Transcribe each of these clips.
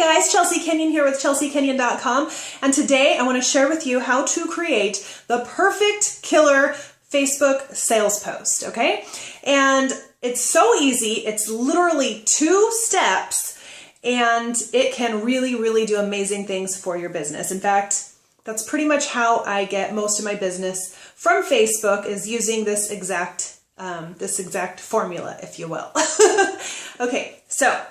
guys, Chelsea Kenyon here with chelseakenyon.com, and today I want to share with you how to create the perfect killer Facebook sales post, okay? And it's so easy. It's literally 2 steps, and it can really do amazing things for your business. In fact, that's pretty much how I get most of my business from Facebook, is using this exact formula, if you will. Okay, so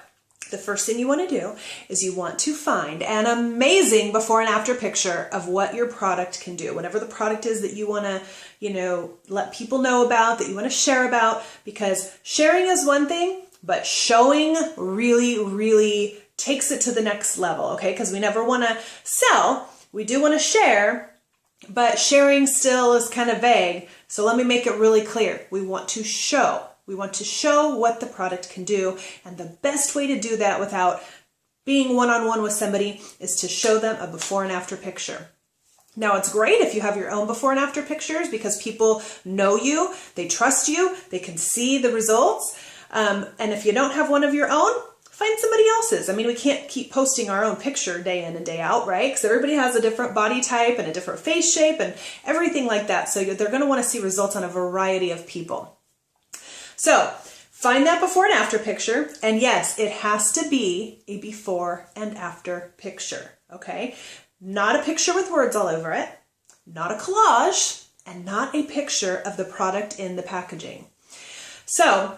the first thing you want to do is you want to find an amazing before and after picture of what your product can do. Whatever the product is that you want to, let people know about, that you want to share about, because sharing is one thing, but showing really takes it to the next level, okay? Because we never want to sell. We do want to share, but sharing still is kind of vague. So let me make it really clear. We want to show. We want to show what the product can do, and the best way to do that without being one-on-one with somebody is to show them a before and after picture. Now, it's great if you have your own before and after pictures, because people know you, they trust you, they can see the results. And if you don't have one of your own, find somebody else's. I mean, we can't keep posting our own picture day in and day out, right? Because everybody has a different body type and a different face shape and everything like that. So they're going to want to see results on a variety of people. So find that before and after picture, and yes, it has to be a before and after picture, okay? Not a picture with words all over it, not a collage, and not a picture of the product in the packaging. So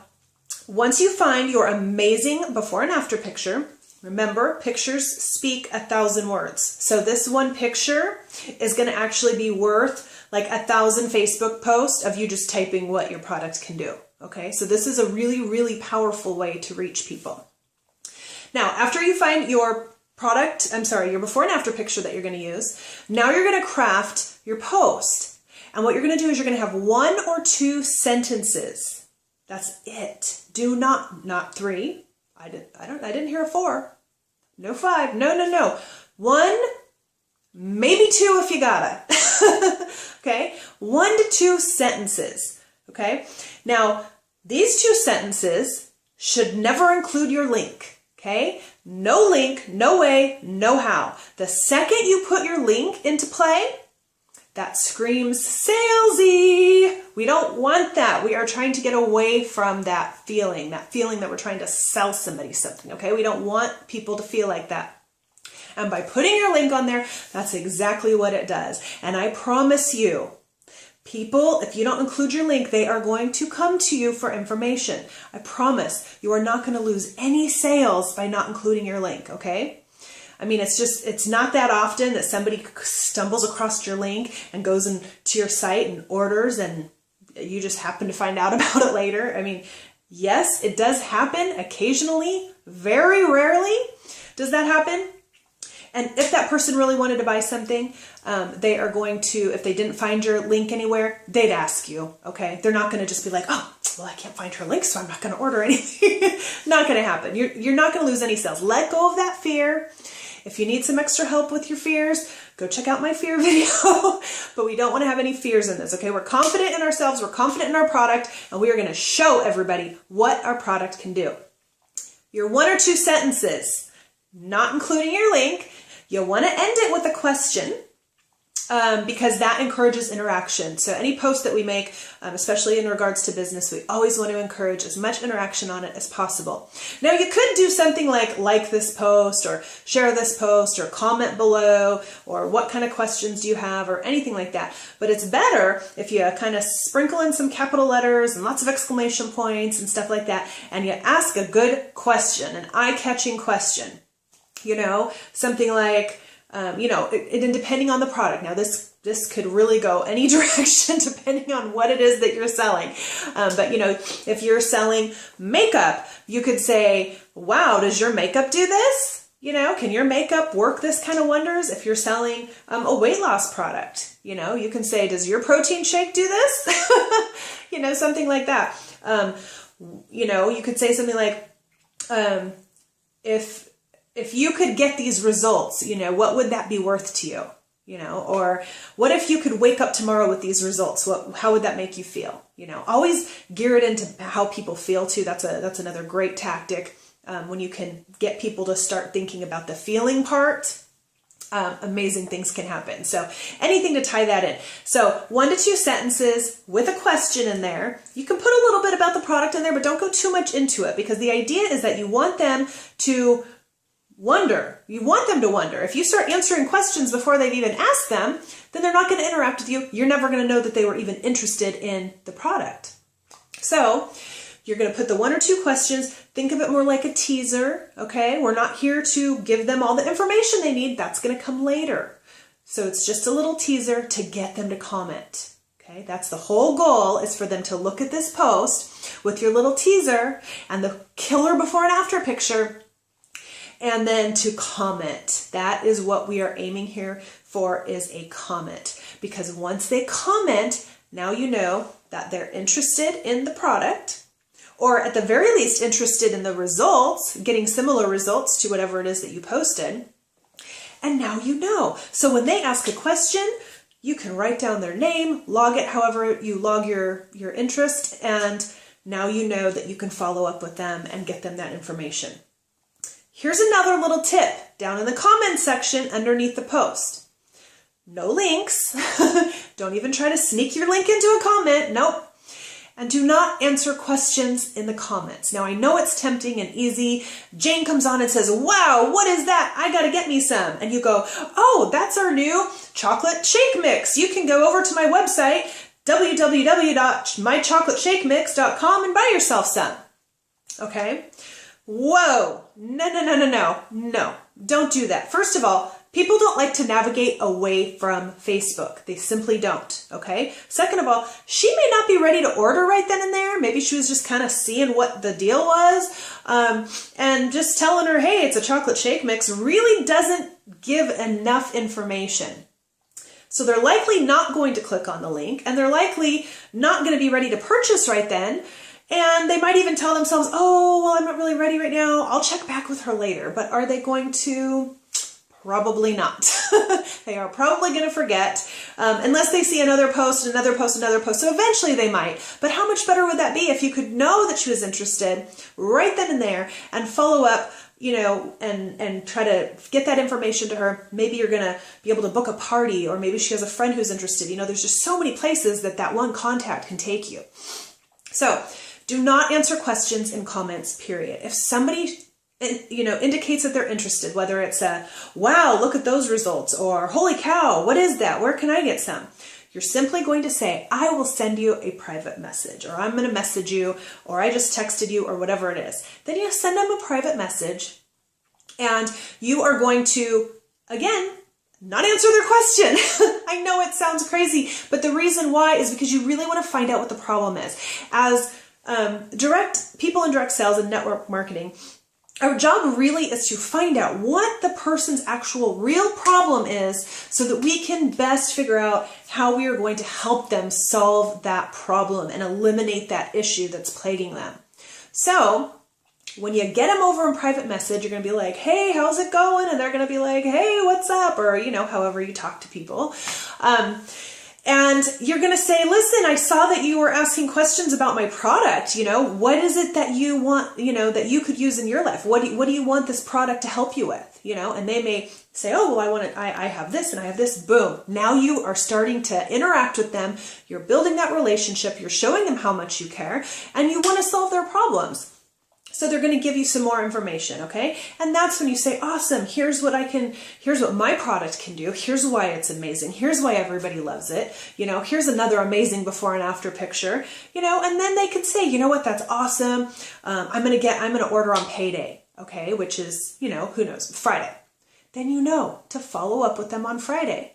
once you find your amazing before and after picture, remember, pictures speak 1,000 words. So this one picture is going to actually be worth like 1,000 Facebook posts of you just typing what your product can do. Okay, so this is a really powerful way to reach people. Now, after you find your your before and after picture that you're going to use, now you're going to craft your post. And what you're going to do is you're going to have 1 or 2 sentences. That's it. Do not 3. I didn't hear a 4. No 5. No. 1, maybe 2 if you gotta. Okay? 1 to 2 sentences. Okay? Now, these 2 sentences should never include your link. Okay? No link, no way, no how. The second you put your link into play, that screams salesy. We don't want that. We are trying to get away from that feeling that we're trying to sell somebody something. Okay? We don't want people to feel like that. And by putting your link on there, that's exactly what it does. And I promise you, people, if you don't include your link, they are going to come to you for information. I promise you are not going to lose any sales by not including your link, okay? I mean, it's not that often that somebody stumbles across your link and goes into your site and orders, and you just happen to find out about it later. I mean, yes, it does happen occasionally. Very rarely does that happen. And if that person really wanted to buy something, they are going to, if they didn't find your link anywhere, they'd ask you, okay? They're not going to just be like, oh, well, I can't find her link, so I'm not going to order anything. Not going to happen. You're not going to lose any sales. Let go of that fear. If you need some extra help with your fears, go check out my fear video. But we don't want to have any fears in this, okay? We're confident in ourselves. We're confident in our product, and we are going to show everybody what our product can do. Your 1 or 2 sentences, not including your link, you'll want to end it with a question, because that encourages interaction. So any post that we make, especially in regards to business, we always want to encourage as much interaction on it as possible. Now, you could do something like this post, or share this post, or comment below, or what kind of questions do you have, or anything like that. But it's better if you kind of sprinkle in some capital letters and lots of exclamation points and stuff like that, and you ask a good question, an eye-catching question. Something like, and depending on the product. Now, this could really go any direction depending on what it is that you're selling. But, if you're selling makeup, you could say, wow, does your makeup do this? Can your makeup work this kind of wonders? If you're selling a weight loss product, you can say, does your protein shake do this? Something like that. You could say something like, if you could get these results, what would that be worth to you? Or what if you could wake up tomorrow with these results? How would that make you feel? Always gear it into how people feel too. That's another great tactic. when you can get people to start thinking about the feeling part, amazing things can happen. So anything to tie that in. So 1 to 2 sentences with a question in there. You can put a little bit about the product in there, but don't go too much into it, because the idea is that you want them to wonder. You want them to wonder. If you start answering questions before they've even asked them, then they're not going to interact with you. You're never going to know that they were even interested in the product. So you're going to put the 1 or 2 questions. Think of it more like a teaser, okay? We're not here to give them all the information they need. That's going to come later. So it's just a little teaser to get them to comment, okay? That's the whole goal, is for them to look at this post with your little teaser and the killer before and after picture, and then to comment. That is what we are aiming here for, is a comment. Because once they comment, now you know that they're interested in the product, or at the very least interested in the results, getting similar results to whatever it is that you posted. And now you know. So when they ask a question, you can write down their name, log it however you log your interest, and now you know that you can follow up with them and get them that information. Here's another little tip down in the comments section underneath the post. No links. Don't even try to sneak your link into a comment. Nope. And do not answer questions in the comments. Now, I know it's tempting and easy. Jane comes on and says, wow, what is that? I got to get me some. And you go, oh, that's our new chocolate shake mix. You can go over to my website, www.mychocolateshakemix.com, and buy yourself some. Okay? Whoa. No. Don't do that. First of all, people don't like to navigate away from Facebook. They simply don't, okay? Second of all, she may not be ready to order right then and there. Maybe she was just kind of seeing what the deal was. And just telling her, hey, it's a chocolate shake mix, really doesn't give enough information. So they're likely not going to click on the link, and they're likely not going to be ready to purchase right then. And they might even tell themselves, oh, well, I'm not really ready right now. I'll check back with her later. But are they going to? Probably not. They are probably going to forget, unless they see another post, another post, another post. So eventually they might. But how much better would that be if you could know that she was interested right then and there and follow up, and try to get that information to her. Maybe you're going to be able to book a party, or maybe she has a friend who's interested. There's just so many places that one contact can take you. So do not answer questions in comments, period. If somebody indicates that they're interested, whether it's a, wow, look at those results, or holy cow, what is that? Where can I get some? You're simply going to say, I will send you a private message, or I'm going to message you, or I just texted you, or whatever it is. Then you send them a private message, and you are going to, again, not answer their question. I know it sounds crazy, but the reason why is because you really want to find out what the problem is. As people in direct sales and network marketing, our job really is to find out what the person's actual real problem is, so that we can best figure out how we are going to help them solve that problem and eliminate that issue that's plaguing them. So when you get them over in private message, you're going to be like, hey, how's it going? And they're going to be like, hey, what's up? Or, however you talk to people. And you're going to say, listen, I saw that you were asking questions about my product. What is it that you want, that you could use in your life? What do you want this product to help you with? And they may say, oh, well, I have this and I have this. Boom. Now you are starting to interact with them. You're building that relationship. You're showing them how much you care, and you want to solve their problems. So they're going to give you some more information, okay? And that's when you say, awesome, here's what my product can do. Here's why it's amazing. Here's why everybody loves it. Here's another amazing before and after picture, and then they could say, you know what, that's awesome. I'm going to order on payday, okay? Which is, who knows, Friday. Then to follow up with them on Friday.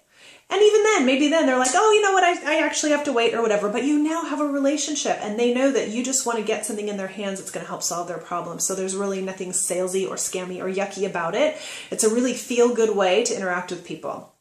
And even then, maybe then they're like, oh, you know what, I actually have to wait or whatever. But you now have a relationship, and they know that you just want to get something in their hands that's going to help solve their problem. So there's really nothing salesy or scammy or yucky about it. It's a really feel-good way to interact with people.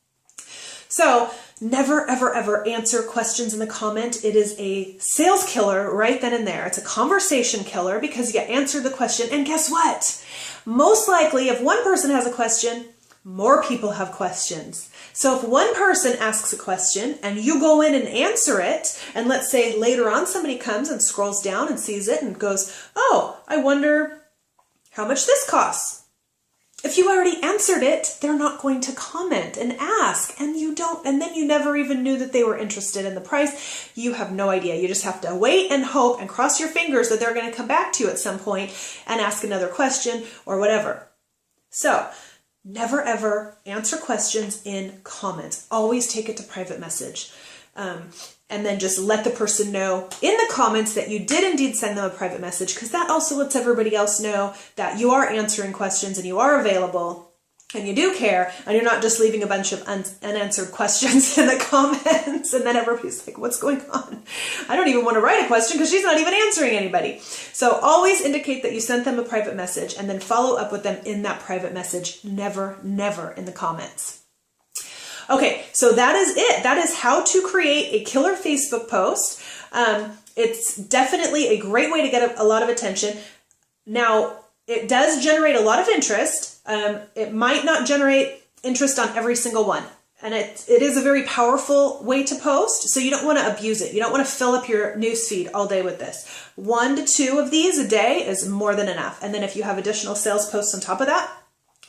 So never, ever, ever answer questions in the comment. It is a sales killer right then and there. It's a conversation killer, because you answered the question. And guess what? Most likely, if one person has a question, more people have questions. So if one person asks a question and you go in and answer it, and let's say later on somebody comes and scrolls down and sees it and goes, oh, I wonder how much this costs. If you already answered it, they're not going to comment and ask, and then you never even knew that they were interested in the price. You have no idea. You just have to wait and hope and cross your fingers that they're going to come back to you at some point and ask another question or whatever. So never ever answer questions in comments. Always take it to private message. And then just let the person know in the comments that you did indeed send them a private message, because that also lets everybody else know that you are answering questions and you are available and you do care, and you're not just leaving a bunch of unanswered questions in the comments and then everybody's like, what's going on? I don't even want to write a question because she's not even answering anybody. So always indicate that you sent them a private message and then follow up with them in that private message. Never, never in the comments. Okay, so that is it. That is how to create a killer Facebook post. It's definitely a great way to get a lot of attention. Now, it does generate a lot of interest. It might not generate interest on every single one. And it is a very powerful way to post, so you don't want to abuse it. You don't want to fill up your newsfeed all day with this. 1 to 2 of these a day is more than enough. And then if you have additional sales posts on top of that,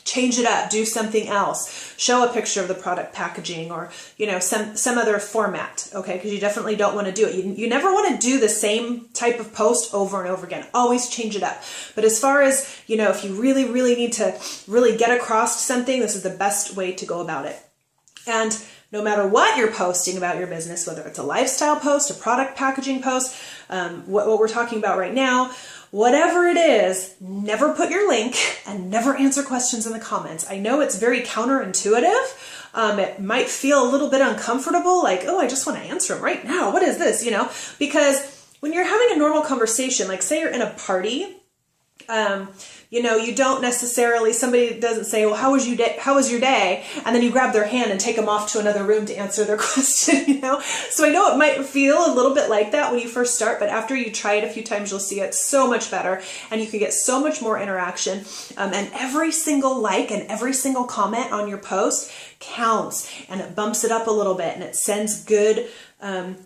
change it up, do something else, show a picture of the product packaging, or, you know, some other format, okay? Because you definitely don't want to do it. You never want to do the same type of post over and over again. Always change it up. But as far as, you know, if you really, really need to really get across something, this is the best way to go about it. And no matter what you're posting about your business, whether it's a lifestyle post, a product packaging post, what we're talking about right now, whatever it is, never put your link and never answer questions in the comments. I know it's very counterintuitive. It might feel a little bit uncomfortable, like, oh, I just want to answer them right now. What is this? You know, because when you're having a normal conversation, like say you're in a party, you know, you don't necessarily, somebody doesn't say, well, how was your day? And then you grab their hand and take them off to another room to answer their question, you know? So I know it might feel a little bit like that when you first start, but after you try it a few times, you'll see it's so much better and you can get so much more interaction. And every single like and every single comment on your post counts, and it bumps it up a little bit, and it sends good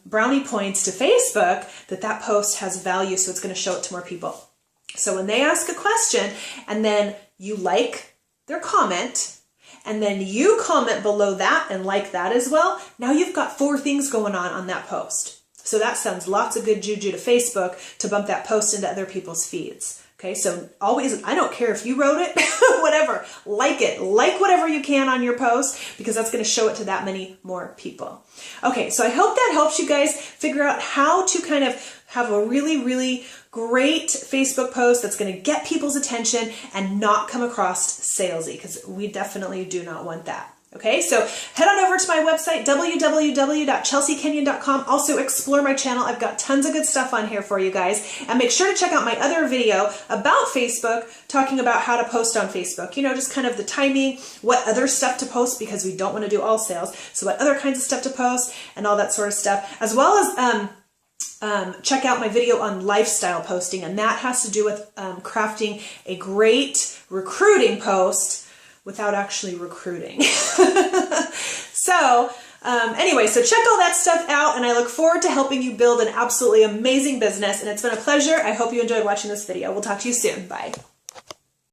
brownie points to Facebook that post has value, so it's going to show it to more people. So when they ask a question and then you like their comment and then you comment below that and like that as well, now you've got 4 things going on that post. So that sends lots of good juju to Facebook to bump that post into other people's feeds. Okay, so always, I don't care if you wrote it, whatever, like it. Like whatever you can on your post, because that's going to show it to that many more people. Okay, so I hope that helps you guys figure out how to kind of have a really, really great Facebook post that's going to get people's attention and not come across salesy, because we definitely do not want that. Okay, so head on over to my website, www.chelseakenyon.com. Also explore my channel. I've got tons of good stuff on here for you guys. And make sure to check out my other video about Facebook, talking about how to post on Facebook. You know, just kind of the timing, what other stuff to post, because we don't want to do all sales. So what other kinds of stuff to post and all that sort of stuff, as well as check out my video on lifestyle posting. And that has to do with crafting a great recruiting post without actually recruiting. So anyway, so check all that stuff out, and I look forward to helping you build an absolutely amazing business. And it's been a pleasure. I hope you enjoyed watching this video. We'll talk to you soon. Bye.